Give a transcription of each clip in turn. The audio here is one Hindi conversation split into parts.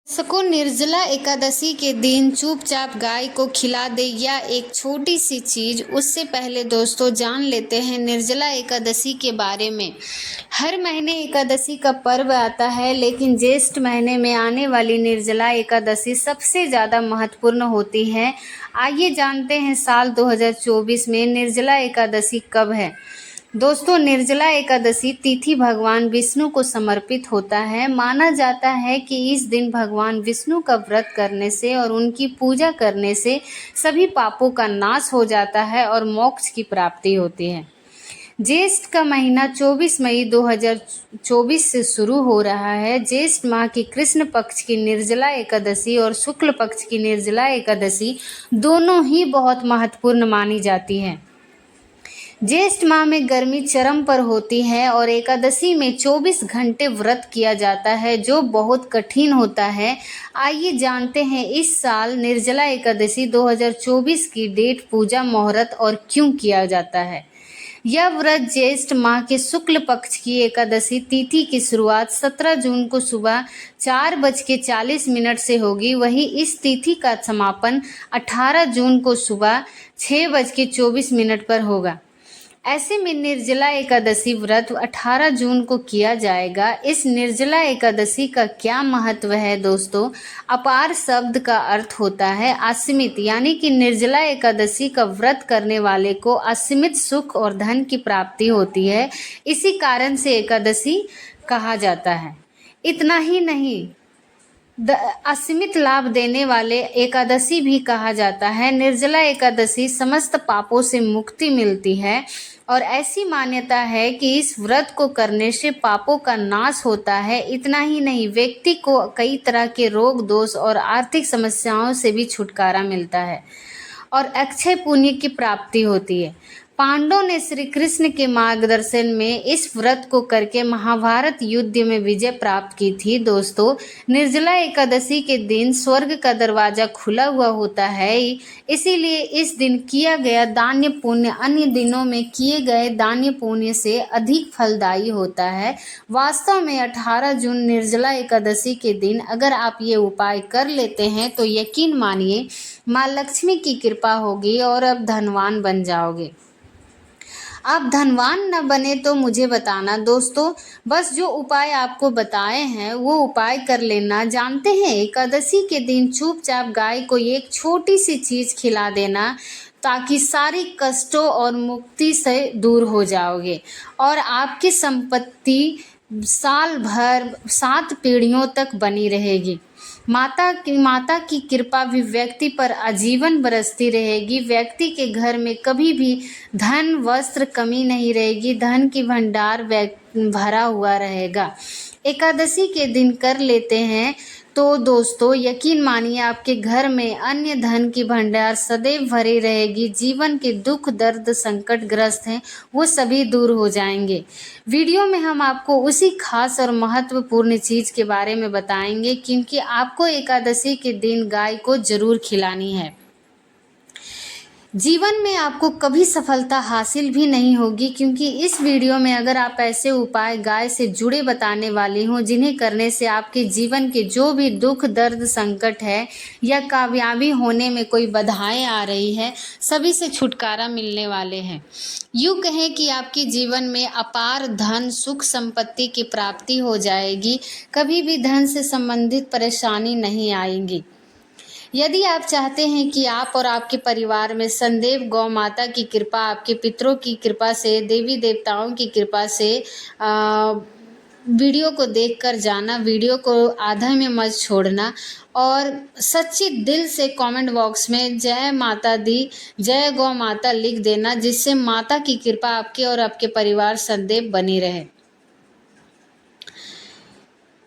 सको निर्जला एकादशी के दिन चुपचाप गाय को खिला दे या एक छोटी सी चीज़। उससे पहले दोस्तों जान लेते हैं निर्जला एकादशी के बारे में। हर महीने एकादशी का पर्व आता है, लेकिन ज्येष्ठ महीने में आने वाली निर्जला एकादशी सबसे ज़्यादा महत्वपूर्ण होती है। आइए जानते हैं साल 2024 में निर्जला एकादशी कब है। दोस्तों, निर्जला एकादशी तिथि भगवान विष्णु को समर्पित होता है। माना जाता है कि इस दिन भगवान विष्णु का व्रत करने से और उनकी पूजा करने से सभी पापों का नाश हो जाता है और मोक्ष की प्राप्ति होती है। ज्येष्ठ का महीना 24 मई 2024 से शुरू हो रहा है। ज्येष्ठ माह की कृष्ण पक्ष की निर्जला एकादशी और शुक्ल पक्ष की निर्जला एकादशी दोनों ही बहुत महत्वपूर्ण मानी जाती है। ज्येष्ठ माह में गर्मी चरम पर होती है और एकादशी में 24 घंटे व्रत किया जाता है, जो बहुत कठिन होता है। आइए जानते हैं इस साल निर्जला एकादशी 2024 की डेट, पूजा, मुहूर्त और क्यों किया जाता है। यह व्रत ज्येष्ठ माह के शुक्ल पक्ष की एकादशी तिथि की शुरुआत 17 जून को सुबह 4:40 से होगी। वहीं इस तिथि का समापन 18 जून को सुबह 6:24 पर होगा। ऐसे में निर्जला एकादशी व्रत 18 जून को किया जाएगा। इस निर्जला एकादशी का क्या महत्व है दोस्तों? अपार शब्द का अर्थ होता है असीमित, यानी कि निर्जला एकादशी का व्रत करने वाले को असीमित सुख और धन की प्राप्ति होती है। इसी कारण से एकादशी कहा जाता है। इतना ही नहीं, असीमित लाभ देने वाले एकादशी भी कहा जाता है। निर्जला एकादशी समस्त पापों से मुक्ति मिलती है और ऐसी मान्यता है कि इस व्रत को करने से पापों का नाश होता है। इतना ही नहीं, व्यक्ति को कई तरह के रोग, दोष और आर्थिक समस्याओं से भी छुटकारा मिलता है और अक्षय पुण्य की प्राप्ति होती है। पांडवों ने श्री कृष्ण के मार्गदर्शन में इस व्रत को करके महाभारत युद्ध में विजय प्राप्त की थी। दोस्तों, निर्जला एकादशी के दिन स्वर्ग का दरवाजा खुला हुआ होता है, इसीलिए इस दिन किया गया दान्य पुण्य अन्य दिनों में किए गए दान्य पुण्य से अधिक फलदायी होता है। वास्तव में 18 जून निर्जला एकादशी के दिन अगर आप ये उपाय कर लेते हैं तो यकीन मानिए माँ लक्ष्मी की कृपा होगी और आप धनवान बन जाओगे। आप धनवान न बने तो मुझे बताना दोस्तों। बस जो उपाय आपको बताए हैं वो उपाय कर लेना। जानते हैं, एकादशी के दिन चुपचाप गाय को एक छोटी सी चीज़ खिला देना, ताकि सारी कष्टों और मुक्ति से दूर हो जाओगे और आपकी संपत्ति साल भर 7 पीढ़ियों तक बनी रहेगी। माता की कृपा भी व्यक्ति पर आजीवन बरसती रहेगी। व्यक्ति के घर में कभी भी धन वस्त्र कमी नहीं रहेगी। धन की भंडार भरा हुआ रहेगा। एकादशी के दिन कर लेते हैं तो दोस्तों यकीन मानिए आपके घर में अन्य धन की भंडार सदैव भरी रहेगी। जीवन के दुख, दर्द, संकट ग्रस्त हैं वो सभी दूर हो जाएंगे। वीडियो में हम आपको उसी खास और महत्वपूर्ण चीज़ के बारे में बताएंगे, क्योंकि आपको एकादशी के दिन गाय को जरूर खिलानी है। जीवन में आपको कभी सफलता हासिल भी नहीं होगी, क्योंकि इस वीडियो में अगर आप ऐसे उपाय गाय से जुड़े बताने वाली हूँ जिन्हें करने से आपके जीवन के जो भी दुख, दर्द, संकट है या कामयाबी होने में कोई बाधाएं आ रही है, सभी से छुटकारा मिलने वाले हैं। यूँ कहें कि आपके जीवन में अपार धन, सुख, संपत्ति की प्राप्ति हो जाएगी। कभी भी धन से संबंधित परेशानी नहीं आएगी। यदि आप चाहते हैं कि आप और आपके परिवार में सदैव गौ माता की कृपा, आपके पितरों की कृपा से, देवी देवताओं की कृपा से वीडियो को देखकर जाना, वीडियो को आधा में मत छोड़ना और सच्चे दिल से कमेंट बॉक्स में जय माता दी, जय गौ माता लिख देना, जिससे माता की कृपा आपके और आपके परिवार सदैव बनी रहे।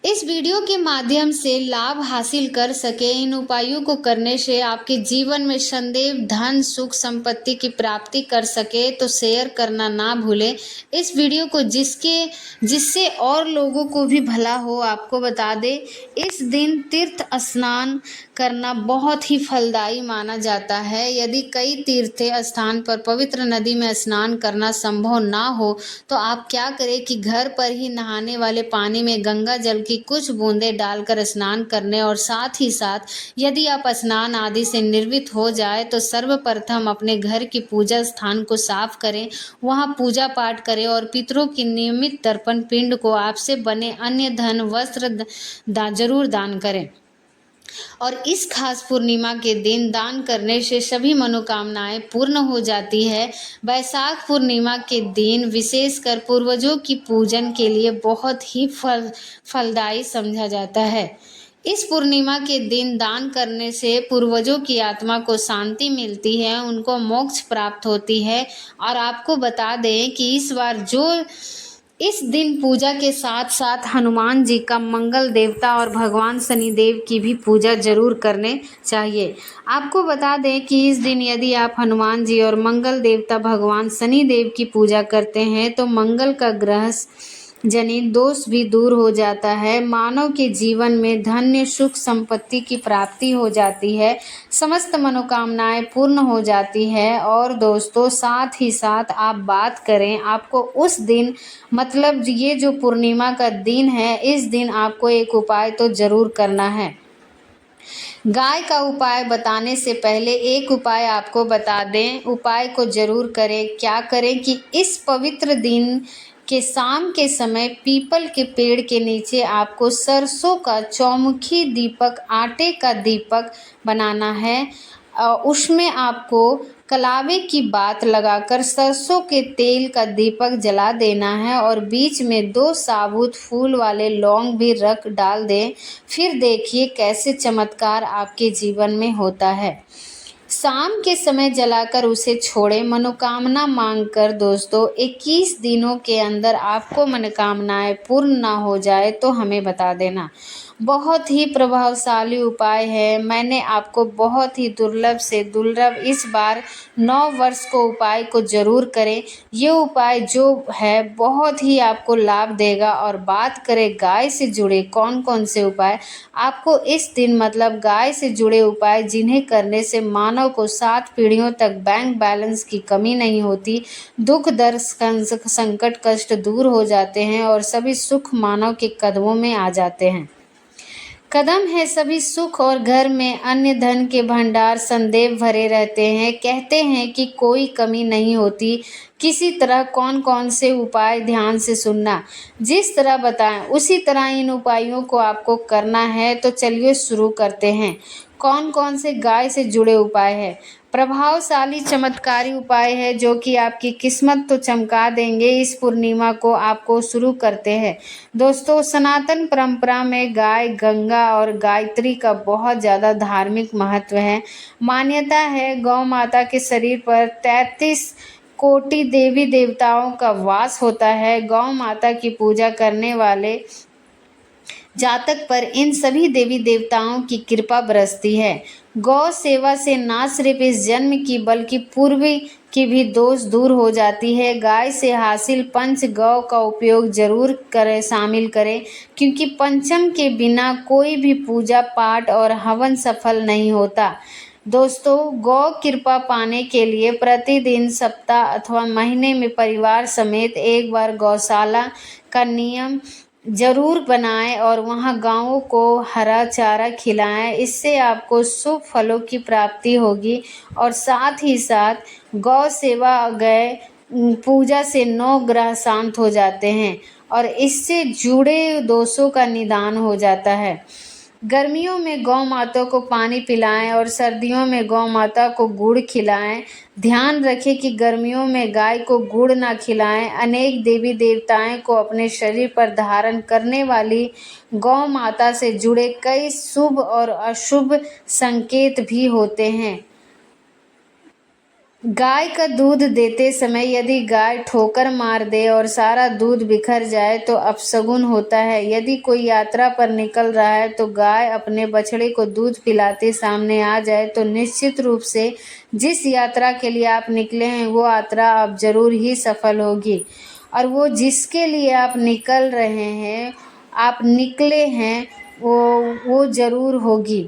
इस वीडियो के माध्यम से लाभ हासिल कर सके। इन उपायों को करने से आपके जीवन में सदैव धन, सुख, संपत्ति की प्राप्ति कर सके तो शेयर करना ना भूलें। इस वीडियो को जिससे और लोगों को भी भला हो, आपको बता दें इस दिन तीर्थ स्नान करना बहुत ही फलदायी माना जाता है। यदि कई तीर्थ स्थान पर पवित्र नदी में स्नान करना संभव ना हो तो आप क्या करें कि घर पर ही नहाने वाले पानी में गंगा जल की कुछ बूंदें डालकर स्नान करने, और साथ ही साथ यदि आप स्नान आदि से निर्वृत्त हो जाए तो सर्वप्रथम अपने घर की पूजा स्थान को साफ करें, वहां पूजा पाठ करें और पितरों की नियमित तर्पण पिंड को आपसे बने अन्य धन वस्त्र जरूर दान करें। और इस खास पूर्णिमा के दिन दान करने से सभी मनोकामनाएं पूर्ण हो जाती है। वैशाख पूर्णिमा के दिन विशेषकर पूर्वजों की पूजन के लिए बहुत ही फलदायी समझा जाता है। इस पूर्णिमा के दिन दान करने से पूर्वजों की आत्मा को शांति मिलती है, उनको मोक्ष प्राप्त होती है। और आपको बता दें कि इस दिन पूजा के साथ साथ हनुमान जी का, मंगल देवता और भगवान शनिदेव की भी पूजा जरूर करने चाहिए। आपको बता दें कि इस दिन यदि आप हनुमान जी और मंगल देवता भगवान शनिदेव की पूजा करते हैं तो मंगल का ग्रह जनित दोष भी दूर हो जाता है, मानव के जीवन में धन्य सुख संपत्ति की प्राप्ति हो जाती है, समस्त मनोकामनाएं पूर्ण हो जाती है। और दोस्तों साथ ही साथ आप बात करें, आपको उस दिन मतलब ये जो पूर्णिमा का दिन है, इस दिन आपको एक उपाय तो जरूर करना है। गाय का उपाय बताने से पहले एक उपाय आपको बता दें, उपाय को जरूर करें। क्या करें कि इस पवित्र दिन के शाम के समय पीपल के पेड़ के नीचे आपको सरसों का चौमुखी दीपक, आटे का दीपक बनाना है। उसमें आपको कलावे की बात लगाकर सरसों के तेल का दीपक जला देना है और बीच में 2 साबुत फूल वाले लौंग भी रख डाल दें। फिर देखिए कैसे चमत्कार आपके जीवन में होता है। शाम के समय जलाकर उसे छोड़ें। मनोकामना मांगकर दोस्तों 21 दिनों के अंदर आपको मनोकामनाएं पूर्ण ना हो जाए तो हमें बता देना। बहुत ही प्रभावशाली उपाय है। मैंने आपको बहुत ही दुर्लभ से दुर्लभ इस बार 9 वर्ष को उपाय को जरूर करें। ये उपाय जो है बहुत ही आपको लाभ देगा। और बात करें गाय से जुड़े कौन कौन से उपाय, आपको इस दिन मतलब गाय से जुड़े उपाय जिन्हें करने से मानव को 7 पीढ़ियों तक बैंक बैलेंस की कमी नहीं होती, दुख दर्द संकट कष्ट दूर हो जाते हैं और सभी सुख मानव के कदमों में आ जाते हैं। कदम है सभी सुख और घर में अन्य धन के भंडार संदैव भरे रहते हैं। कहते हैं कि कोई कमी नहीं होती। किसी तरह कौन कौन से उपाय ध्यान से सुनना, जिस तरह बताएं उसी तरह इन उपायों को आपको करना है। तो चलिए शुरू करते हैं। कौन कौन से गाय से जुड़े उपाय है? प्रभावशाली चमत्कारी उपाय है जो कि आपकी किस्मत तो चमका देंगे। इस पूर्णिमा को आपको शुरू करते हैं। दोस्तों सनातन परंपरा में गाय, गंगा और गायत्री का बहुत ज़्यादा धार्मिक महत्व है। मान्यता है गौ माता के शरीर पर 33 कोटि देवी देवताओं का वास होता है। गौ माता की पूजा करने वाले जातक पर इन सभी देवी देवताओं की कृपा बरसती है। गौ सेवा से न सिर्फ इस जन्म की बल्कि पूर्व की भी दोष दूर हो जाती है। गाय से हासिल पंच गौ का उपयोग जरूर करें, शामिल करें, क्योंकि पंचम के बिना कोई भी पूजा पाठ और हवन सफल नहीं होता। दोस्तों गौ कृपा पाने के लिए प्रतिदिन, सप्ताह अथवा महीने में परिवार समेत एक बार गौशाला का नियम जरूर बनाएं और वहां गायों को हरा चारा खिलाएं। इससे आपको शुभ फलों की प्राप्ति होगी। और साथ ही साथ गौ सेवा गए पूजा से 9 ग्रह शांत हो जाते हैं और इससे जुड़े दोषों का निदान हो जाता है। गर्मियों में गौ माता को पानी पिलाएं और सर्दियों में गौ माता को गुड़ खिलाएं। ध्यान रखें कि गर्मियों में गाय को गुड़ ना खिलाएं। अनेक देवी देवताओं को अपने शरीर पर धारण करने वाली गौ माता से जुड़े कई शुभ और अशुभ संकेत भी होते हैं। गाय का दूध देते समय यदि गाय ठोकर मार दे और सारा दूध बिखर जाए तो अपशगुन होता है। यदि कोई यात्रा पर निकल रहा है तो गाय अपने बछड़े को दूध पिलाते सामने आ जाए तो निश्चित रूप से जिस यात्रा के लिए आप निकले हैं वो यात्रा अब जरूर ही सफल होगी। और वो जिसके लिए आप निकल रहे हैं, आप निकले हैं, वो जरूर होगी।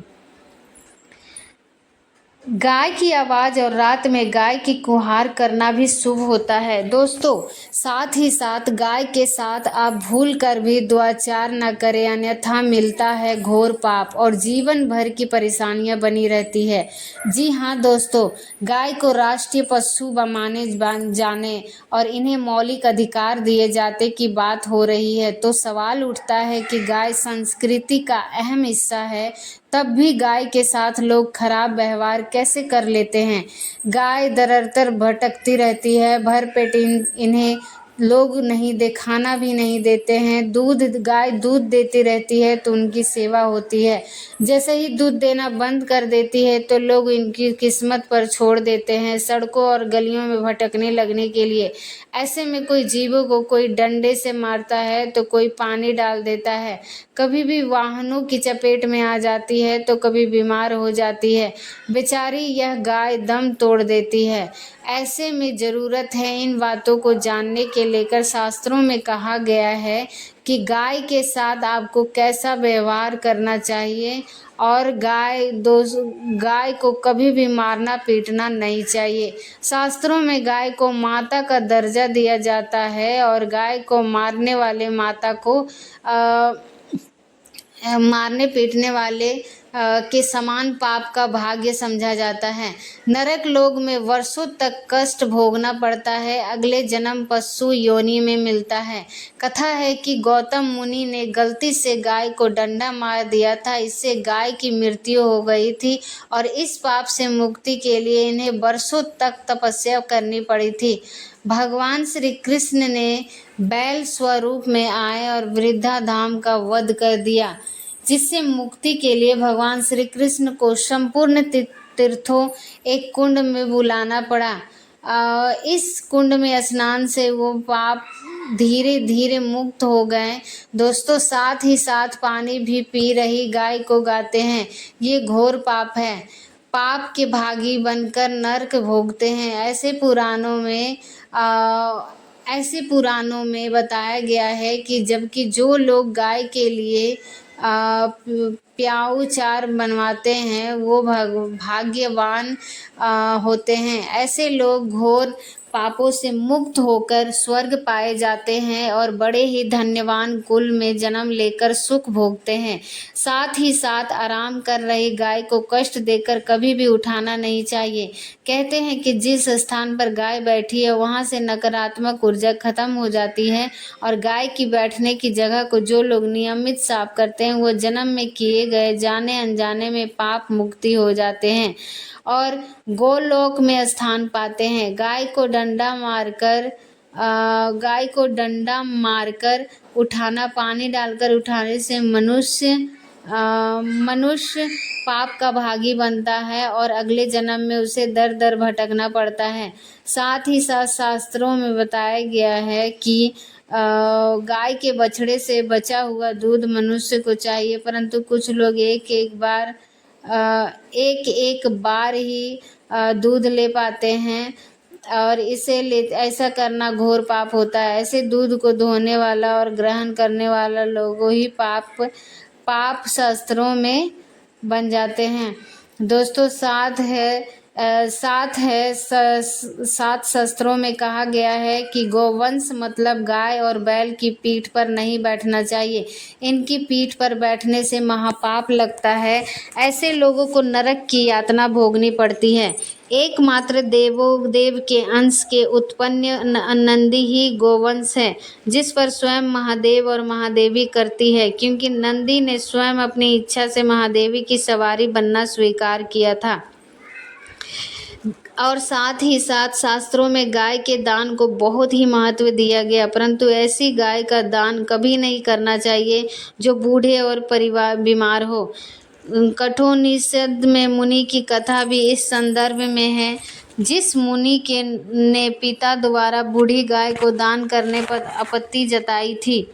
गाय की आवाज़ और रात में गाय की गुहार करना भी शुभ होता है दोस्तों। साथ ही साथ गाय के साथ आप भूल कर भी दुआचार न करें, अन्यथा मिलता है घोर पाप और जीवन भर की परेशानियां बनी रहती है। जी हाँ दोस्तों, गाय को राष्ट्रीय पशु माने जाने और इन्हें मौलिक अधिकार दिए जाते की बात हो रही है तो सवाल उठता है कि गाय संस्कृति का अहम हिस्सा है, तब भी गाय के साथ लोग खराब व्यवहार कैसे कर लेते हैं। गाय दरअसल भटकती रहती है, भर पेट इन्हें लोग नहीं दे खाना भी नहीं देते हैं। गाय दूध देती रहती है तो उनकी सेवा होती है, जैसे ही दूध देना बंद कर देती है तो लोग इनकी किस्मत पर छोड़ देते हैं सड़कों और गलियों में भटकने लगने के लिए। ऐसे में कोई जीवों को कोई डंडे से मारता है तो कोई पानी डाल देता है, कभी भी वाहनों की चपेट में आ जाती है तो कभी बीमार हो जाती है। बेचारी यह गाय दम तोड़ देती है। ऐसे में ज़रूरत है इन बातों को जानने के लेकर शास्त्रों में कहा गया है कि गाय के साथ आपको कैसा व्यवहार करना चाहिए और गाय को कभी भी मारना पीटना नहीं चाहिए। शास्त्रों में गाय को माता का दर्जा दिया जाता है और गाय को मारने वाले माता को मारने पीटने वाले के समान पाप का भाग्य समझा जाता है। नरक लोक में वर्षों तक कष्ट भोगना पड़ता है, अगले जन्म पशु योनि में मिलता है। कथा है कि गौतम मुनि ने गलती से गाय को डंडा मार दिया था, इससे गाय की मृत्यु हो गई थी और इस पाप से मुक्ति के लिए इन्हें वर्षों तक तपस्या करनी पड़ी थी। भगवान श्री कृष्ण ने बैल स्वरूप में आए और वृद्धाधाम का वध कर दिया, जिससे मुक्ति के लिए भगवान श्री कृष्ण को संपूर्ण तीर्थों एक कुंड में बुलाना पड़ा। इस कुंड में स्नान से वो पाप धीरे धीरे मुक्त हो गए दोस्तों। साथ ही साथ पानी भी पी रही गाय को गाते हैं, ये घोर पाप है, पाप के भागी बनकर नरक भोगते हैं। ऐसे पुराणों में बताया गया है कि जबकि जो लोग गाय के लिए प्याऊ चार बनवाते हैं वो भाग्यवान होते हैं। ऐसे लोग घोर पापों से मुक्त होकर स्वर्ग पाए जाते हैं और बड़े ही धन्यवान कुल में जन्म लेकर सुख भोगते हैं। साथ ही साथ आराम कर रही गाय को कष्ट देकर कभी भी उठाना नहीं चाहिए। कहते हैं कि जिस स्थान पर गाय बैठी है वहां से नकारात्मक ऊर्जा खत्म हो जाती है और गाय की बैठने की जगह को जो लोग नियमित साफ करते हैं वो जन्म में किए गए जाने अनजाने में पाप मुक्ति हो जाते हैं और गोलोक में स्थान पाते हैं। गाय को डंडा मारकर उठाना, पानी डालकर उठाने से मनुष्य पाप का भागी बनता है और अगले जन्म में उसे दर दर भटकना पड़ता है। साथ ही साथ शास्त्रों में बताया गया है कि गाय के बछड़े से बचा हुआ दूध मनुष्य को चाहिए, परंतु कुछ लोग एक एक बार ही दूध ले पाते हैं और ऐसा करना घोर पाप होता है। ऐसे दूध को धोने वाला और ग्रहण करने वाला लोगों ही पाप शास्त्रों में बन जाते हैं दोस्तों। सात शास्त्रों में कहा गया है कि गोवंश मतलब गाय और बैल की पीठ पर नहीं बैठना चाहिए, इनकी पीठ पर बैठने से महापाप लगता है। ऐसे लोगों को नरक की यातना भोगनी पड़ती है। एकमात्र देव के अंश के उत्पन्न नंदी ही गोवंश है, जिस पर स्वयं महादेव और महादेवी करती है, क्योंकि नंदी ने स्वयं अपनी इच्छा से महादेवी की सवारी बनना स्वीकार किया था। और साथ ही साथ शास्त्रों में गाय के दान को बहुत ही महत्व दिया गया, परंतु ऐसी गाय का दान कभी नहीं करना चाहिए जो बूढ़े और बीमार हो। कठोपनिषद में मुनि की कथा भी इस संदर्भ में है। जिस मुनि ने पिता द्वारा बूढ़ी गाय को दान करने पर आपत्ति जताई थी।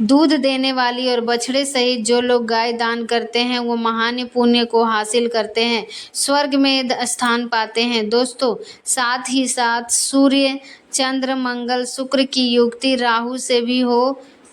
दूध देने वाली और बछड़े सहित जो लोग गाय दान करते हैं वो महान पुण्य को हासिल करते हैं, स्वर्ग में स्थान पाते हैं दोस्तों। साथ ही साथ सूर्य, चंद्र, मंगल, शुक्र की युक्ति राहु से भी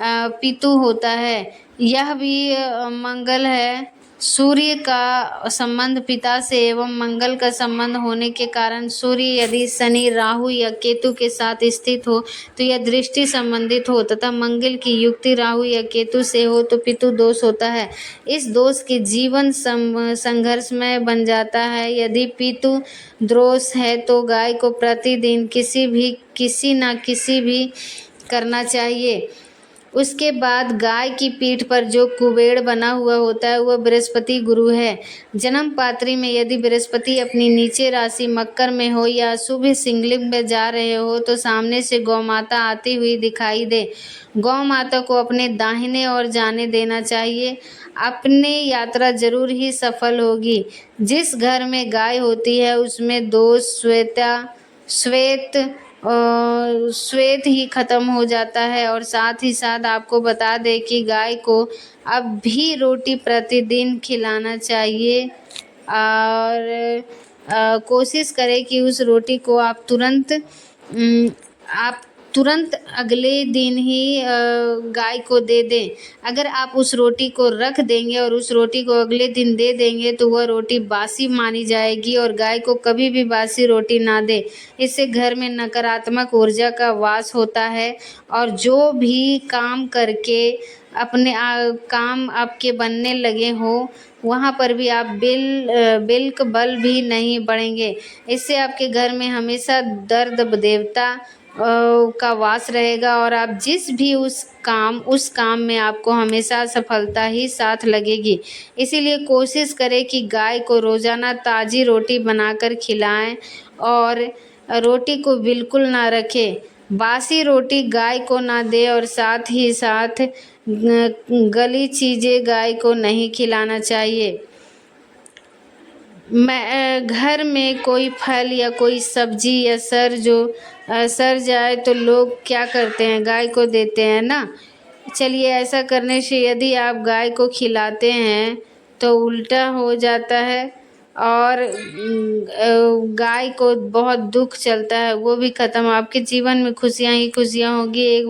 पितु होता है, यह भी मंगल है। सूर्य का संबंध पिता से एवं मंगल का संबंध होने के कारण सूर्य यदि शनि, राहु या केतु के साथ स्थित हो तो यह दृष्टि संबंधित हो, तथा मंगल की युक्ति राहु या केतु से हो तो पितु दोष होता है। इस दोष के जीवन संघर्षमय बन जाता है। यदि पितु दोष है तो गाय को प्रतिदिन किसी न किसी भी करना चाहिए। उसके बाद गाय की पीठ पर जो कुबेड़ बना हुआ होता है वह बृहस्पति गुरु है। जन्म पात्री में यदि बृहस्पति अपनी नीचे राशि मकर में हो या शुभ सिंहलिंग में जा रहे हो तो सामने से गौ माता आती हुई दिखाई दे, गौ माता को अपने दाहिने ओर जाने देना चाहिए। अपनी यात्रा जरूर ही सफल होगी। जिस घर में गाय होती है उसमें दोष श्वेत ही खत्म हो जाता है। और साथ ही साथ आपको बता दें कि गाय को अब भी रोटी प्रतिदिन खिलाना चाहिए और कोशिश करें कि उस रोटी को आप तुरंत अगले दिन ही गाय को दे दें। अगर आप उस रोटी को रख देंगे और उस रोटी को अगले दिन दे देंगे तो वह रोटी बासी मानी जाएगी और गाय को कभी भी बासी रोटी ना दें। इससे घर में नकारात्मक ऊर्जा का वास होता है और जो भी काम करके अपने काम आपके बनने लगे हो वहाँ पर भी आप बिल्क बल भी नहीं बढ़ेंगे। इससे आपके घर में हमेशा दर्द देवता का वास रहेगा और आप जिस भी उस काम में आपको हमेशा सफलता ही साथ लगेगी। इसीलिए कोशिश करें कि गाय को रोज़ाना ताज़ी रोटी बनाकर खिलाएं और रोटी को बिल्कुल ना रखें। बासी रोटी गाय को ना दें और साथ ही साथ गली चीज़ें गाय को नहीं खिलाना चाहिए। घर में कोई फल या कोई सब्जी या सड़ जाए तो लोग क्या करते हैं, गाय को देते हैं ना। चलिए, ऐसा करने से यदि आप गाय को खिलाते हैं तो उल्टा हो जाता है और गाय को बहुत दुख चलता है, वो भी ख़त्म। आपके जीवन में खुशियाँ ही खुशियाँ होगी। एक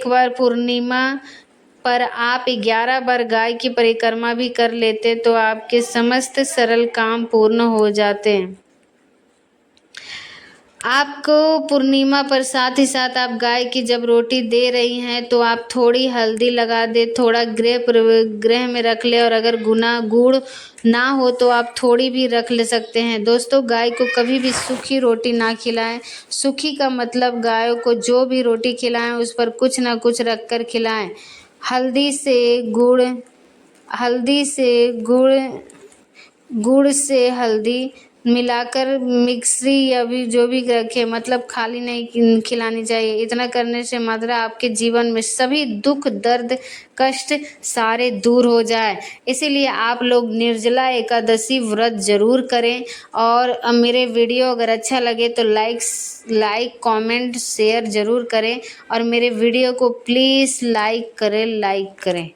बार पूर्णिमा पर आप 11 बार गाय की परिक्रमा भी कर लेते तो आपके समस्त सरल काम पूर्ण हो जाते हैं। आपको पूर्णिमा पर साथ ही साथ आप गाय की जब रोटी दे रही हैं तो आप थोड़ी हल्दी लगा दे, थोड़ा गृह में रख ले और अगर गुड़ ना हो तो आप थोड़ी भी रख ले सकते हैं। दोस्तों, गाय को कभी भी सूखी रोटी ना खिलाएं। सूखी का मतलब गायों को जो भी रोटी खिलाएं उस पर कुछ ना कुछ रख कर खिलाएं। हल्दी से हल्दी मिलाकर मिक्सी या भी जो भी रखे, मतलब खाली नहीं खिलानी चाहिए। इतना करने से मात्रा आपके जीवन में सभी दुख, दर्द, कष्ट सारे दूर हो जाए। इसीलिए आप लोग निर्जला एकादशी व्रत जरूर करें और मेरे वीडियो अगर अच्छा लगे तो लाइक कमेंट शेयर ज़रूर करें और मेरे वीडियो को प्लीज़ लाइक करें।